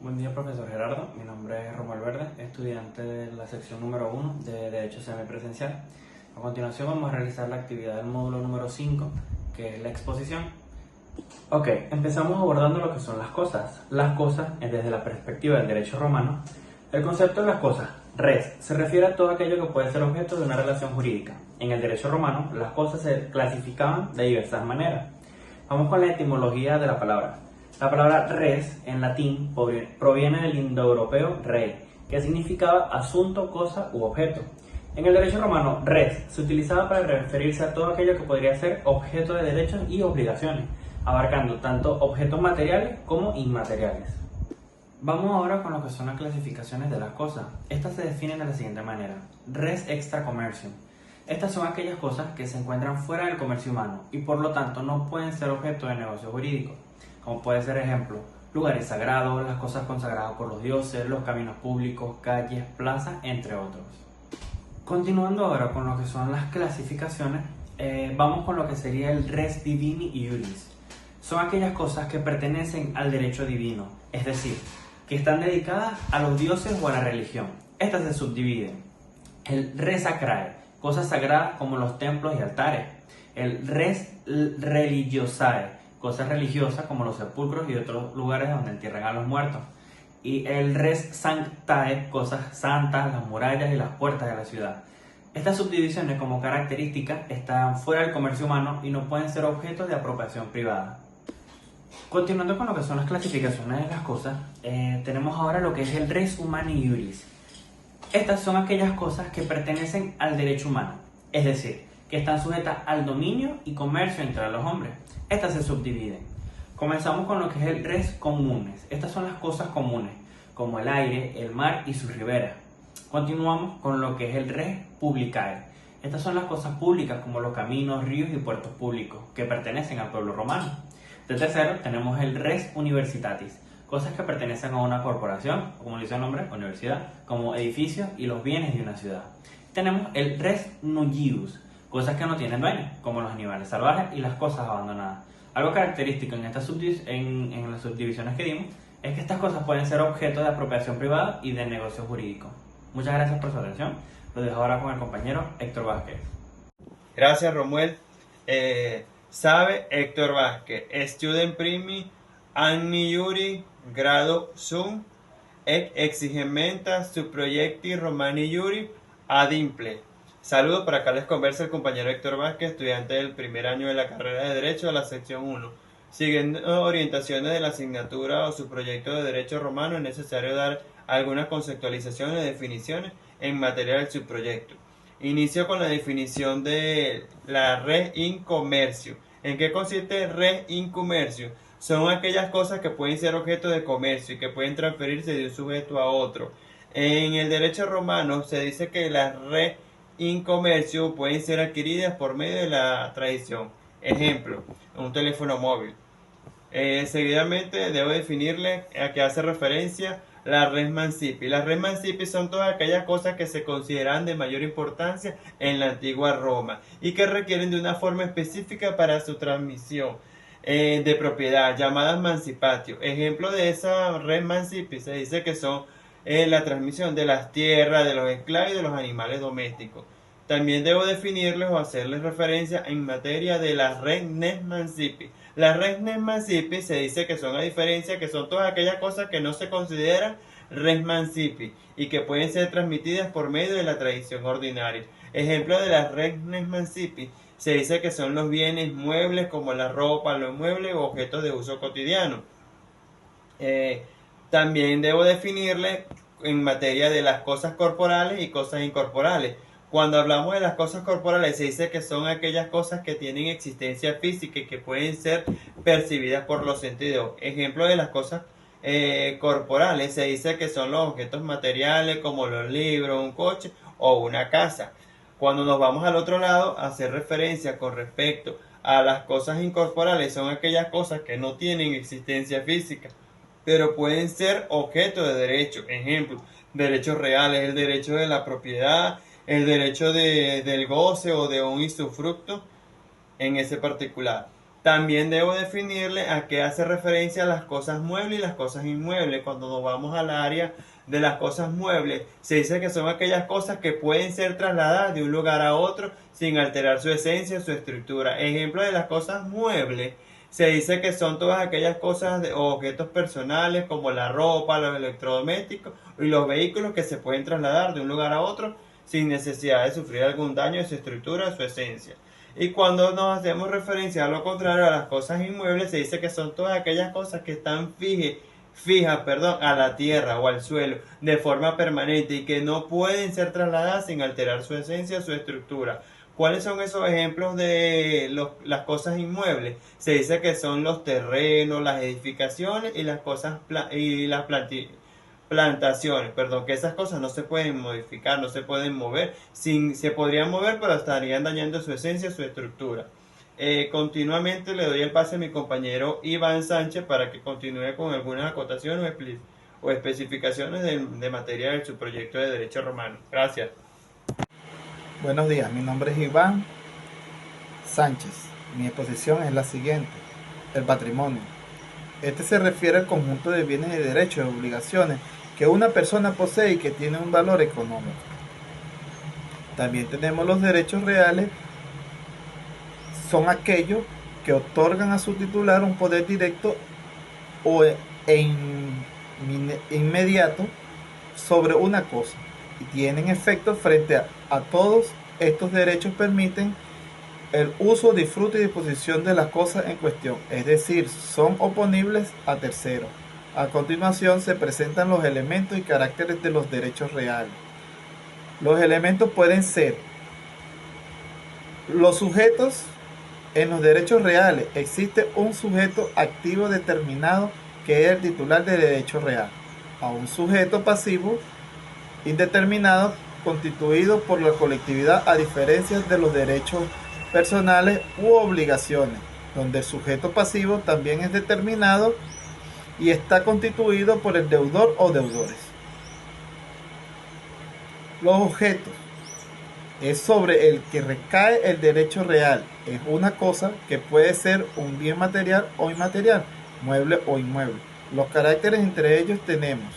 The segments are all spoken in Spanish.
Buen día, profesor Gerardo. Mi nombre es Romuald Verde, estudiante de la sección número 1 de Derecho Semipresencial. A continuación vamos a realizar la actividad del módulo número 5, que es la exposición. Ok, empezamos abordando lo que son las cosas. Las cosas, desde la perspectiva del derecho romano, el concepto de las cosas, res, se refiere a todo aquello que puede ser objeto de una relación jurídica. En el derecho romano, las cosas se clasificaban de diversas maneras. Vamos con la etimología de la palabra. La palabra res en latín proviene del indoeuropeo re, que significaba asunto, cosa u objeto. En el derecho romano, res se utilizaba para referirse a todo aquello que podría ser objeto de derechos y obligaciones, abarcando tanto objetos materiales como inmateriales. Vamos ahora con lo que son las clasificaciones de las cosas. Estas se definen de la siguiente manera. Res extra commercium. Estas son aquellas cosas que se encuentran fuera del comercio humano y por lo tanto no pueden ser objeto de negocio jurídico, como puede ser ejemplo, lugares sagrados, las cosas consagradas por los dioses, los caminos públicos, calles, plazas, entre otros. Continuando ahora con lo que son las clasificaciones, vamos con lo que sería el res divini iuris. Son aquellas cosas que pertenecen al derecho divino, es decir, que están dedicadas a los dioses o a la religión. Estas se subdividen. El res sacrae, cosas sagradas como los templos y altares. El res religiosae, cosas religiosas como los sepulcros y otros lugares donde entierran a los muertos. Y el res sanctae, cosas santas, las murallas y las puertas de la ciudad. Estas subdivisiones como características están fuera del comercio humano y no pueden ser objetos de apropiación privada. Continuando con lo que son las clasificaciones de las cosas, tenemos ahora lo que es el res humani iuris. Estas son aquellas cosas que pertenecen al derecho humano, es decir, que están sujetas al dominio y comercio entre los hombres. Estas se subdividen. Comenzamos con lo que es el res communes. Estas son las cosas comunes, como el aire, el mar y sus riberas. Continuamos con lo que es el res publicae. Estas son las cosas públicas, como los caminos, ríos y puertos públicos, que pertenecen al pueblo romano. De tercero, tenemos el res universitatis. Cosas que pertenecen a una corporación, como dice el nombre, universidad, como edificios y los bienes de una ciudad. Tenemos el res nullius, cosas que no tienen dueño, como los animales salvajes y las cosas abandonadas. Algo característico en las subdivisiones que dimos es que estas cosas pueden ser objeto de apropiación privada y de negocio jurídico. Muchas gracias por su atención. Lo dejo ahora con el compañero Héctor Vázquez. Gracias, Romuel. Sabe Héctor Vázquez, student primi anni iuri grado sum et exigementa su proyecti romani iuri ad imple. Saludos, para acá les conversa el compañero Héctor Vázquez, estudiante del primer año de la carrera de Derecho de la sección 1. Siguiendo orientaciones de la asignatura o su proyecto de Derecho Romano, es necesario dar algunas conceptualizaciones y definiciones en materia del subproyecto. Inicio con la definición de la res in commercio. ¿En qué consiste res in commercio? Son aquellas cosas que pueden ser objeto de comercio y que pueden transferirse de un sujeto a otro. En el derecho romano se dice que las res in commercio pueden ser adquiridas por medio de la tradición. Ejemplo, un teléfono móvil. Seguidamente debo definirle a qué hace referencia la res mancipi. Las res mancipi son todas aquellas cosas que se consideran de mayor importancia en la antigua Roma y que requieren de una forma específica para su transmisión de propiedad, llamadas mancipatio. Ejemplo de esa res mancipi se dice que son la transmisión de las tierras, de los esclavos y de los animales domésticos. También debo definirles o hacerles referencia en materia de las res mancipi. Las res mancipi se dice que son, a diferencia, que son todas aquellas cosas que no se consideran res mancipi y que pueden ser transmitidas por medio de la tradición ordinaria. Ejemplo de las res mancipi se dice que son los bienes muebles como la ropa, los muebles o objetos de uso cotidiano. También debo definirle en materia de las cosas corporales y cosas incorporales. Cuando hablamos de las cosas corporales se dice que son aquellas cosas que tienen existencia física y que pueden ser percibidas por los sentidos. Ejemplo de las cosas corporales se dice que son los objetos materiales como los libros, un coche o una casa. Cuando nos vamos al otro lado, hacer referencia con respecto a las cosas incorporales son aquellas cosas que no tienen existencia física, pero pueden ser objeto de derecho. Ejemplo, derechos reales, el derecho de la propiedad, el derecho del goce o de un usufructo en ese particular. También debo definirle a qué hace referencia las cosas muebles y las cosas inmuebles. Cuando nos vamos al área de las cosas muebles, se dice que son aquellas cosas que pueden ser trasladadas de un lugar a otro sin alterar su esencia o su estructura. Ejemplo de las cosas muebles, se dice que son todas aquellas cosas o objetos personales como la ropa, los electrodomésticos y los vehículos que se pueden trasladar de un lugar a otro sin necesidad de sufrir algún daño en su estructura o su esencia. Y cuando nos hacemos referencia a lo contrario, a las cosas inmuebles, se dice que son todas aquellas cosas que están fijas, a la tierra o al suelo de forma permanente y que no pueden ser trasladadas sin alterar su esencia o su estructura. ¿Cuáles son esos ejemplos de las cosas inmuebles? Se dice que son los terrenos, las edificaciones y las cosas y las plantaciones, que esas cosas no se pueden modificar, no se pueden mover, se podrían mover, pero estarían dañando su esencia, su estructura. Continuamente le doy el pase a mi compañero Iván Sánchez para que continúe con algunas acotaciones o especificaciones de materia de su proyecto de Derecho Romano. Gracias. Buenos días, mi nombre es Iván Sánchez. Mi exposición es la siguiente: el patrimonio. Este se refiere al conjunto de bienes y derechos y obligaciones que una persona posee y que tiene un valor económico. También tenemos los derechos reales. Son aquellos que otorgan a su titular un poder directo e inmediato sobre una cosa y tienen efecto frente a todos. Estos derechos permiten el uso, disfrute y disposición de las cosas en cuestión, es decir, son oponibles a terceros. A continuación se presentan los elementos y caracteres de los derechos reales. Los elementos pueden ser los sujetos. En los derechos reales existe un sujeto activo determinado que es el titular del derecho real, a un sujeto pasivo indeterminado constituido por la colectividad, a diferencia de los derechos personales u obligaciones, donde el sujeto pasivo también es determinado y está constituido por el deudor o deudores. Los objetos es sobre el que recae el derecho real. Es una cosa que puede ser un bien material o inmaterial, mueble o inmueble. Los caracteres entre ellos tenemos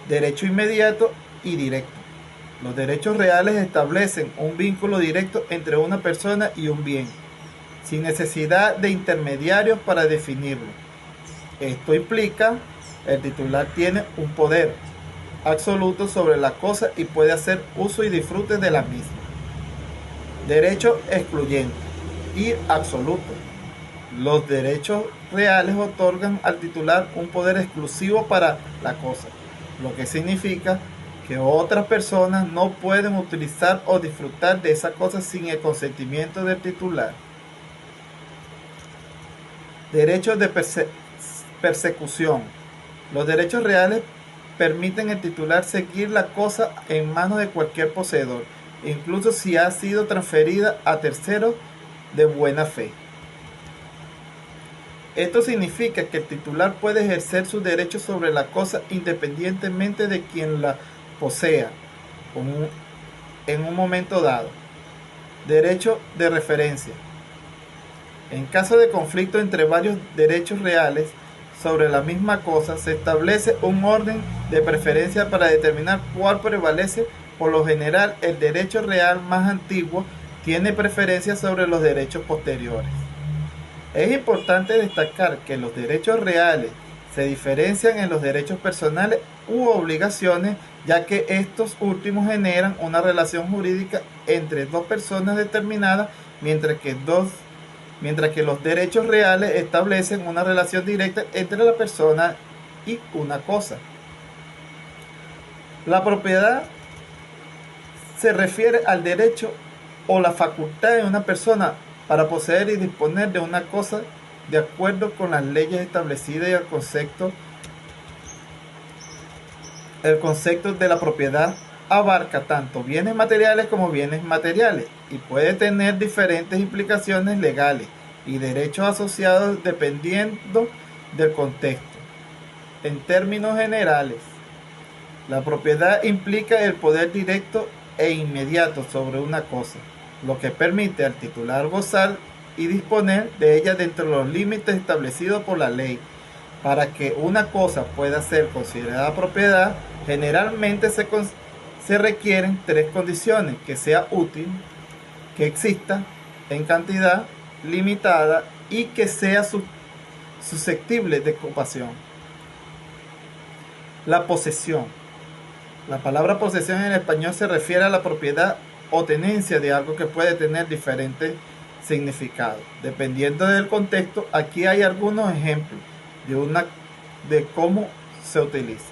derecho inmediato y directo. Los derechos reales establecen un vínculo directo entre una persona y un bien, sin necesidad de intermediarios para definirlo. Esto implica el titular tiene un poder absoluto sobre la cosa y puede hacer uso y disfrute de la misma. Derecho excluyente y absoluto. Los derechos reales otorgan al titular un poder exclusivo para la cosa, lo que significa que otras personas no pueden utilizar o disfrutar de esa cosa sin el consentimiento del titular. Derechos de persecución. Los derechos reales permiten al titular seguir la cosa en manos de cualquier poseedor, incluso si ha sido transferida a terceros de buena fe. Esto significa que el titular puede ejercer sus derechos sobre la cosa independientemente de quien la posea en un momento dado. Derecho de referencia. En caso de conflicto entre varios derechos reales sobre la misma cosa, se establece un orden de preferencia para determinar cuál prevalece. Por lo general, el derecho real más antiguo tiene preferencia sobre los derechos posteriores. Es importante destacar que los derechos reales se diferencian en los derechos personales u obligaciones, ya que estos últimos generan una relación jurídica entre dos personas determinadas, mientras que los derechos reales establecen una relación directa entre la persona y una cosa. La propiedad se refiere al derecho o la facultad de una persona para poseer y disponer de una cosa de acuerdo con las leyes establecidas, y el concepto de la propiedad abarca tanto bienes materiales como bienes inmateriales y puede tener diferentes implicaciones legales y derechos asociados dependiendo del contexto. En términos generales, la propiedad implica el poder directo e inmediato sobre una cosa, lo que permite al titular gozar y disponer de ella dentro de los límites establecidos por la ley. Para que una cosa pueda ser considerada propiedad, generalmente se requieren tres condiciones: que sea útil, que exista en cantidad limitada y que sea susceptible de ocupación. La posesión. La palabra posesión en español se refiere a la propiedad o tenencia de algo que puede tener diferentes significados. Dependiendo del contexto, aquí hay algunos ejemplos de cómo se utiliza.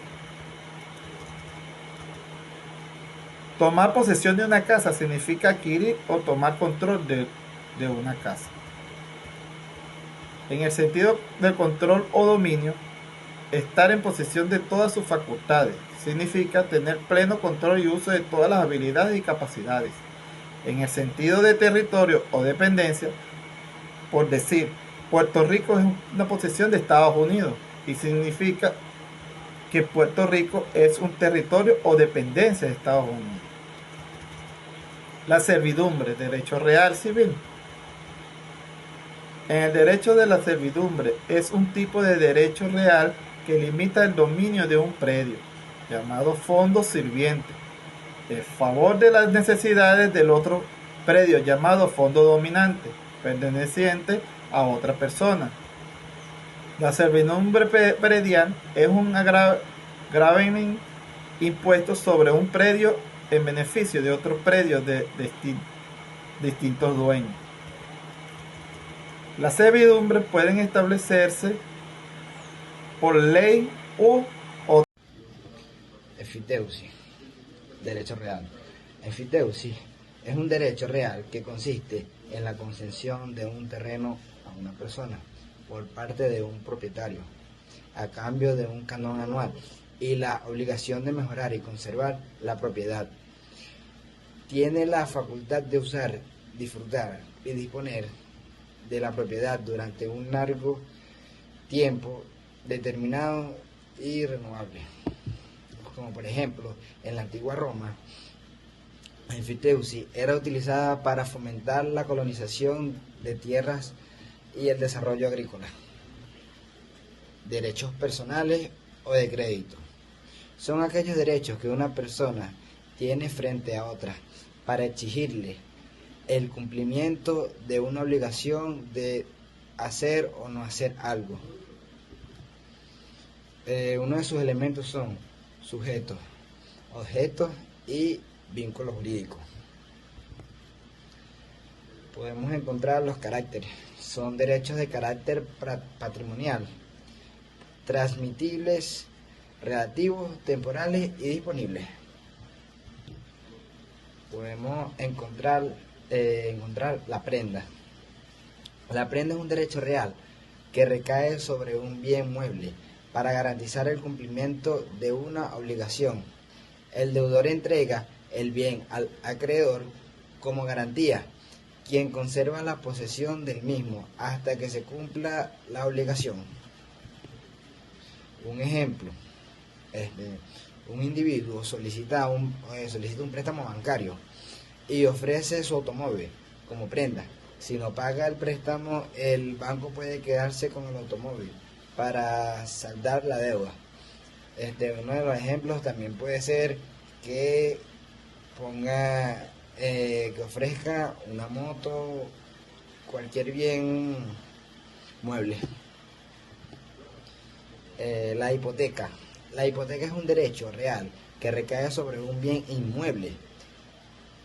Tomar posesión de una casa significa adquirir o tomar control de una casa. En el sentido del control o dominio, estar en posesión de todas sus facultades significa tener pleno control y uso de todas las habilidades y capacidades. En el sentido de territorio o dependencia, por decir, Puerto Rico es una posesión de Estados Unidos y significa que Puerto Rico es un territorio o dependencia de Estados Unidos. La servidumbre, derecho real civil. En el derecho de la servidumbre es un tipo de derecho real que limita el dominio de un predio, llamado fondo sirviente, en favor de las necesidades del otro predio, llamado fondo dominante, perteneciente a otra persona. La servidumbre predial es un gravamen impuesto sobre un predio en beneficio de otros predios de distintos dueños. Las servidumbres pueden establecerse por ley o Enfiteusis, derecho real. Enfiteusis es un derecho real que consiste en la concesión de un terreno a una persona por parte de un propietario a cambio de un canon anual y la obligación de mejorar y conservar la propiedad. Tiene la facultad de usar, disfrutar y disponer de la propiedad durante un largo tiempo determinado y renovable. Como por ejemplo, en la antigua Roma, la enfiteusis era utilizada para fomentar la colonización de tierras y el desarrollo agrícola. Derechos personales o de crédito. Son aquellos derechos que una persona tiene frente a otra para exigirle el cumplimiento de una obligación de hacer o no hacer algo. Uno de sus elementos son sujetos, objetos y vínculos jurídicos. Podemos encontrar los caracteres. Son derechos de carácter patrimonial, transmitibles, relativos, temporales y disponibles. Podemos encontrar la prenda. La prenda es un derecho real que recae sobre un bien mueble para garantizar el cumplimiento de una obligación. El deudor entrega el bien al acreedor como garantía, quien conserva la posesión del mismo hasta que se cumpla la obligación. Un ejemplo, un individuo solicita un préstamo bancario y ofrece su automóvil como prenda. Si no paga el préstamo, el banco puede quedarse con el automóvil para saldar la deuda. Uno de los ejemplos también puede ser que que ofrezca una moto, cualquier bien mueble. La hipoteca. La hipoteca es un derecho real que recae sobre un bien inmueble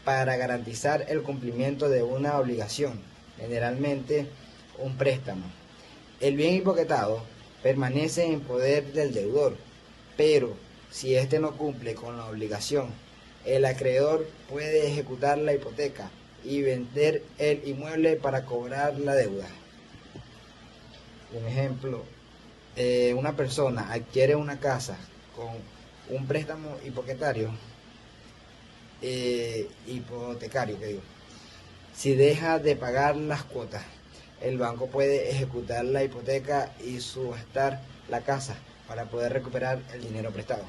para garantizar el cumplimiento de una obligación, generalmente un préstamo. El bien hipotecado permanece en poder del deudor, pero si éste no cumple con la obligación, el acreedor puede ejecutar la hipoteca y vender el inmueble para cobrar la deuda. Un ejemplo, una persona adquiere una casa con un préstamo hipotecario, Si deja de pagar las cuotas, el banco puede ejecutar la hipoteca y subastar la casa para poder recuperar el dinero prestado.